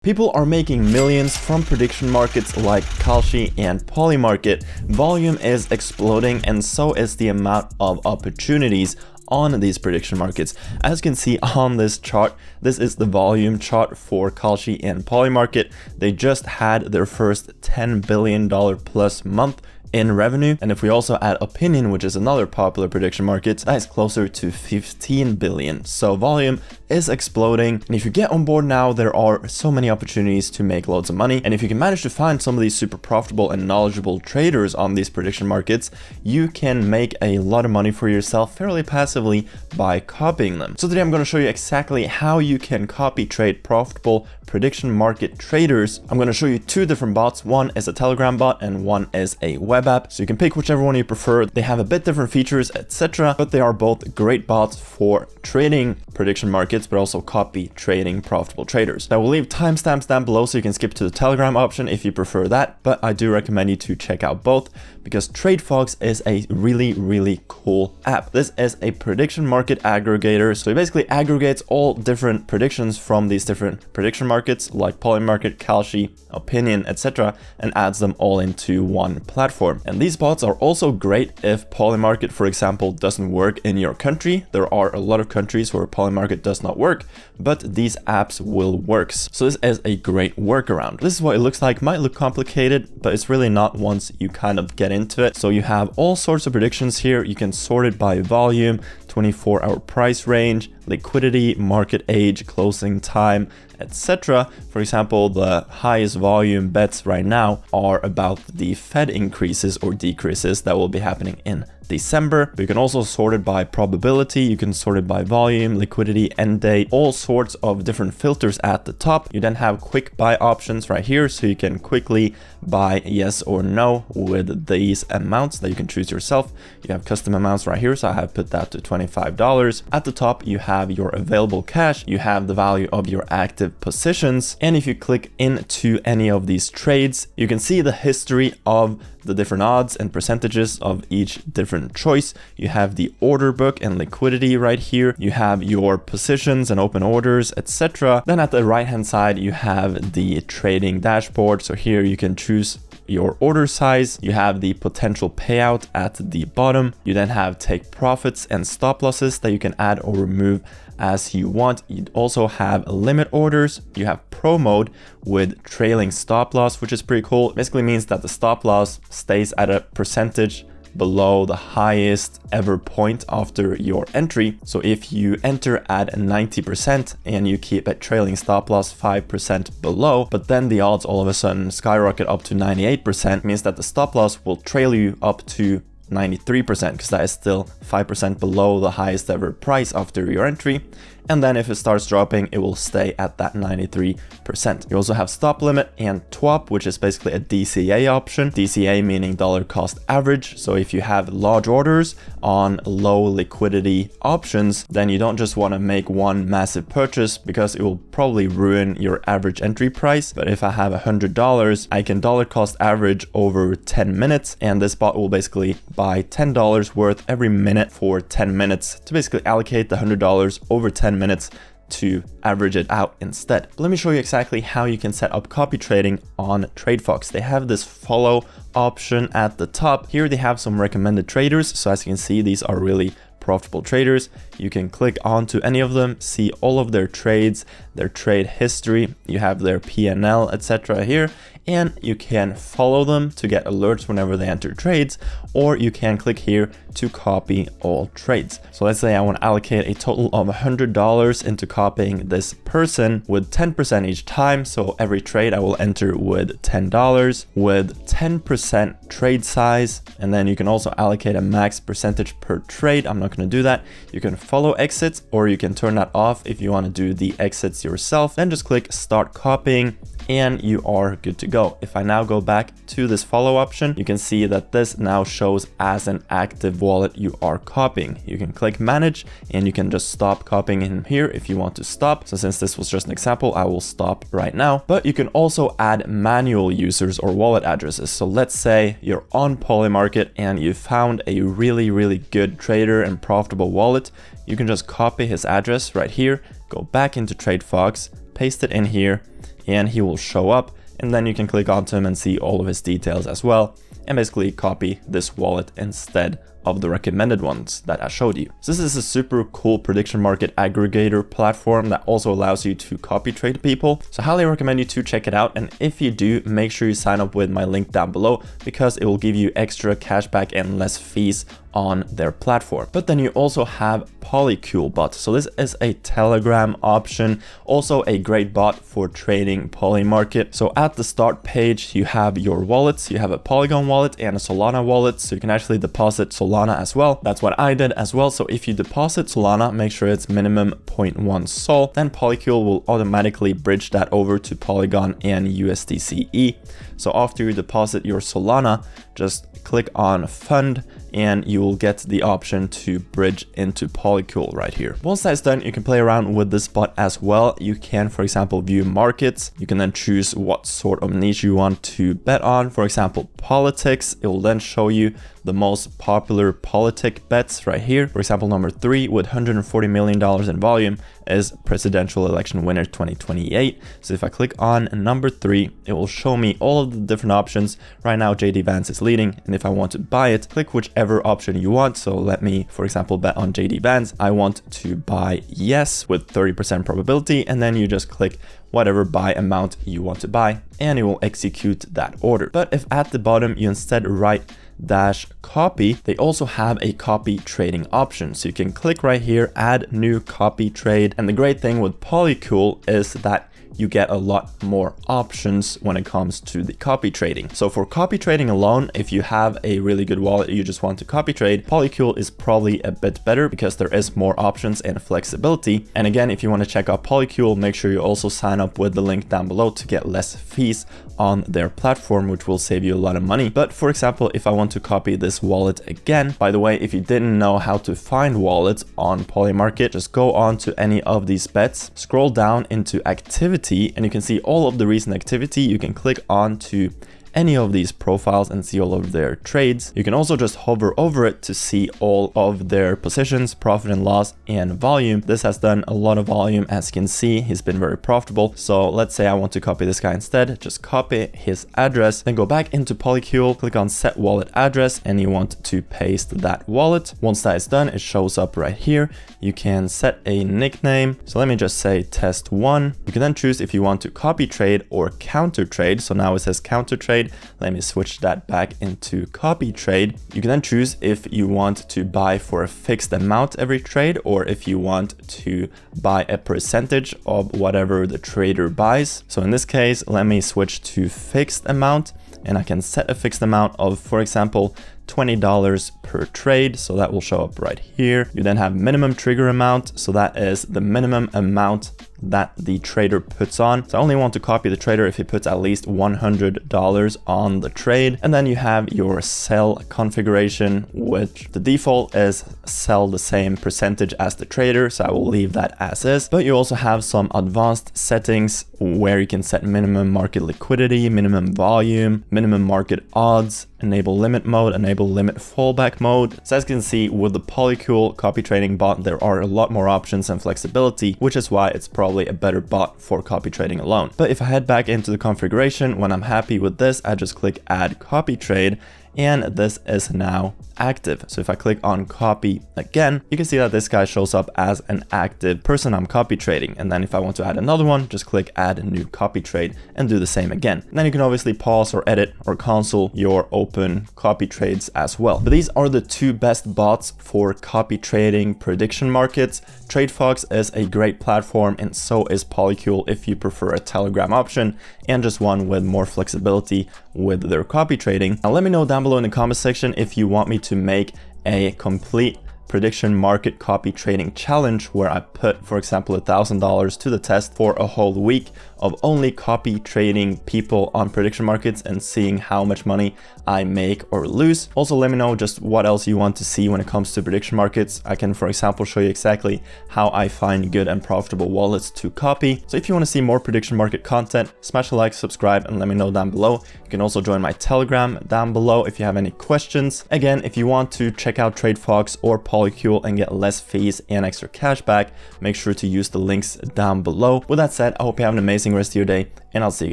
People are making millions from prediction markets like Kalshi and Polymarket. Volume is exploding and so is the amount of opportunities on these prediction markets. As you can see on this chart, this is the volume chart for Kalshi and Polymarket. They just had their first $10 billion plus month in revenue, and if we also add opinion, which is another popular prediction market, that is closer to 15 billion. So volume is exploding, and if you get on board now, there are so many opportunities to make loads of money. And if you can manage to find some of these super profitable and knowledgeable traders on these prediction markets, you can make a lot of money for yourself fairly passively by copying them. So today I'm going to show you exactly how you can copy trade profitable prediction market traders. I'm going to show you two different bots. One is a Telegram bot and one is a web app, so you can pick whichever one you prefer. They have a bit different features, etc., but they are both great bots for trading prediction markets, but also copy trading profitable traders. I will leave timestamps down below so you can skip to the Telegram option if you prefer that, but I do recommend you to check out both because TradeFox is a really cool app. This is a prediction market aggregator, so it basically aggregates all different predictions from these different prediction markets like Polymarket, Kalshi, Opinion, etc., and adds them all into one platform. And these bots are also great if Polymarket, for example, doesn't work in your country. There are a lot of countries where Polymarket does not work, but these apps will work. So this is a great workaround. This is what it looks like. Might look complicated, but it's really not once you kind of get into it. So you have all sorts of predictions here. You can sort it by volume, 24-hour price range, liquidity, market age, closing time, etc. For example, the highest volume bets right now are about the Fed increases or decreases that will be happening in December. But you can also sort it by probability, you can sort it by volume, liquidity, end date, all sorts of different filters at the top. You then have quick buy options right here, so you can quickly buy yes or no with these amounts that you can choose yourself. You have custom amounts right here, so I have put that to $25. At the top, you have your available cash, you have the value of your active positions, and if you click into any of these trades, you can see the history of the different odds and percentages of each different choice. You have the order book and liquidity right here. You have your positions and open orders, etc. Then at the right hand side, you have the trading dashboard. So here you can choose your order size. You have the potential payout at the bottom. You then have take profits and stop losses that you can add or remove as you want. You also have limit orders. You have pro mode with trailing stop loss, which is pretty cool. It basically means that the stop loss stays at a percentage below the highest ever point after your entry. So if you enter at 90% and you keep a trailing stop loss 5% below, but then the odds all of a sudden skyrocket up to 98%, means that the stop loss will trail you up to 93% because that is still 5% below the highest ever price after your entry. And then if it starts dropping, it will stay at that 93%. You also have stop limit and TWAP, which is basically a DCA option. DCA meaning dollar cost average. So if you have large orders on low liquidity options, then you don't just want to make one massive purchase because it will probably ruin your average entry price. But if I have $100, I can dollar cost average over 10 minutes, and this bot will basically buy $10 worth every minute for 10 minutes to basically allocate the $100 over 10 minutes to average it out instead. But let me show you exactly how you can set up copy trading on TradeFox. They have this follow option at the top. Here they have some recommended traders. So as you can see, these are really profitable traders. You can click onto any of them, see all of their trades, their trade history. You have their P&L, etc. here, and you can follow them to get alerts whenever they enter trades, or you can click here to copy all trades. So let's say I want to allocate a total of $100 into copying this person with 10% each time. So every trade I will enter with $10 with 10% trade size. And then you can also allocate a max percentage per trade. I'm not going to do that. You can follow exits, or you can turn that off if you want to do the exits yourself. Then just click start copying and you are good to go. If I now go back to this follow option, you can see that this now shows as an active wallet you are copying. You can click manage and you can just stop copying in here if you want to stop. So since this was just an example, I will stop right now. But you can also add manual users or wallet addresses. So let's say you're on Polymarket and you found a really good trader and profitable wallet. You can just copy his address right here, go back into TradeFox, paste it in here, and he will show up, and then you can click onto him and see all of his details as well, and basically copy this wallet instead of the recommended ones that I showed you. So this is a super cool prediction market aggregator platform that also allows you to copy trade people. So I highly recommend you to check it out. And if you do, make sure you sign up with my link down below, because it will give you extra cashback and less fees on their platform. But then you also have Polycule bot. So this is a Telegram option, also a great bot for trading Polymarket. So at the start page, you have your wallets. You have a Polygon wallet and a Solana wallet. So you can actually deposit Solana as well. That's what I did as well. So if you deposit Solana, make sure it's minimum 0.1 Sol. Then Polycule will automatically bridge that over to Polygon and USDCE. So after you deposit your Solana, just click on fund and you will get the option to bridge into Polycule right here. Once that's done, you can play around with this bot as well. You can, for example, view markets. You can then choose what sort of niche you want to bet on. For example, politics. It will then show you the most popular politic bets right here. For example, number 3 with $140 million in volume is presidential election winner 2028. So if I click on number 3, it will show me all of the different options. Right now, JD Vance is leading. And if I want to buy it, click whichever option you want. So let me, for example, bet on JD Vance. I want to buy yes with 30% probability. And then you just click whatever buy amount you want to buy, and it will execute that order. But if at the bottom you instead write -copy, they also have a copy trading option. So you can click right here, add new copy trade. And the great thing with Polycule is that you get a lot more options when it comes to the copy trading. So for copy trading alone, if you have a really good wallet you just want to copy trade, Polycule is probably a bit better because there is more options and flexibility. And again, if you want to check out Polycule, make sure you also sign up with the link down below to get less fees on their platform, which will save you a lot of money. But for example, if I want to copy this wallet again, by the way, if you didn't know how to find wallets on Polymarket, just go on to any of these bets, scroll down into activity, and you can see all of the recent activity. You can click on to any of these profiles and see all of their trades. You can also just hover over it to see all of their positions, profit and loss, and volume. This has done a lot of volume, as you can see. He's been very profitable. So let's say I want to copy this guy instead. Just copy his address, then go back into Polycule, click on set wallet address, and you want to paste that wallet. Once that is done, it shows up right here. You can set a nickname. So let me just say test1. You can then choose if you want to copy trade or counter trade. So now it says counter trade. Let me switch that back into copy trade. You can then choose if you want to buy for a fixed amount every trade, or if you want to buy a percentage of whatever the trader buys. So in this case, let me switch to fixed amount, and I can set a fixed amount of, for example, $20 per trade. So that will show up right here. You then have minimum trigger amount. So that is the minimum amount that the trader puts on. So I only want to copy the trader if he puts at least $100 on the trade. And then you have your sell configuration, which the default is sell the same percentage as the trader. So I will leave that as is. But you also have some advanced settings where you can set minimum market liquidity, minimum volume, minimum market odds, enable limit mode, enable limit fallback mode. So as you can see, with the Polycule copy trading bot, there are a lot more options and flexibility, which is why it's probably a better bot for copy trading alone. But if I head back into the configuration, when I'm happy with this, I just click add copy trade, and this is now active. So if I click on copy again, you can see that this guy shows up as an active person I'm copy trading. And then if I want to add another one, just click add a new copy trade and do the same again. And then you can obviously pause or edit or cancel your open copy trades as well. But these are the two best bots for copy trading prediction markets. TradeFox is a great platform, and so is Polycule if you prefer a Telegram option and just one with more flexibility with their copy trading. Now let me know down below in the comment section if you want me to make a complete prediction market copy trading challenge where I put, for example, $1,000 to the test for a whole week of only copy trading people on prediction markets and seeing how much money I make or lose. Also, let me know just what else you want to see when it comes to prediction markets. I can, for example, show you exactly how I find good and profitable wallets to copy. So if you want to see more prediction market content, smash a like, subscribe, and let me know down below. You can also join my Telegram down below if you have any questions. Again, if you want to check out TradeFox or Polycule and get less fees and extra cash back, make sure to use the links down below. With that said, I hope you have an amazing amazing rest of your day, and I'll see you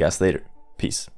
guys later. Peace.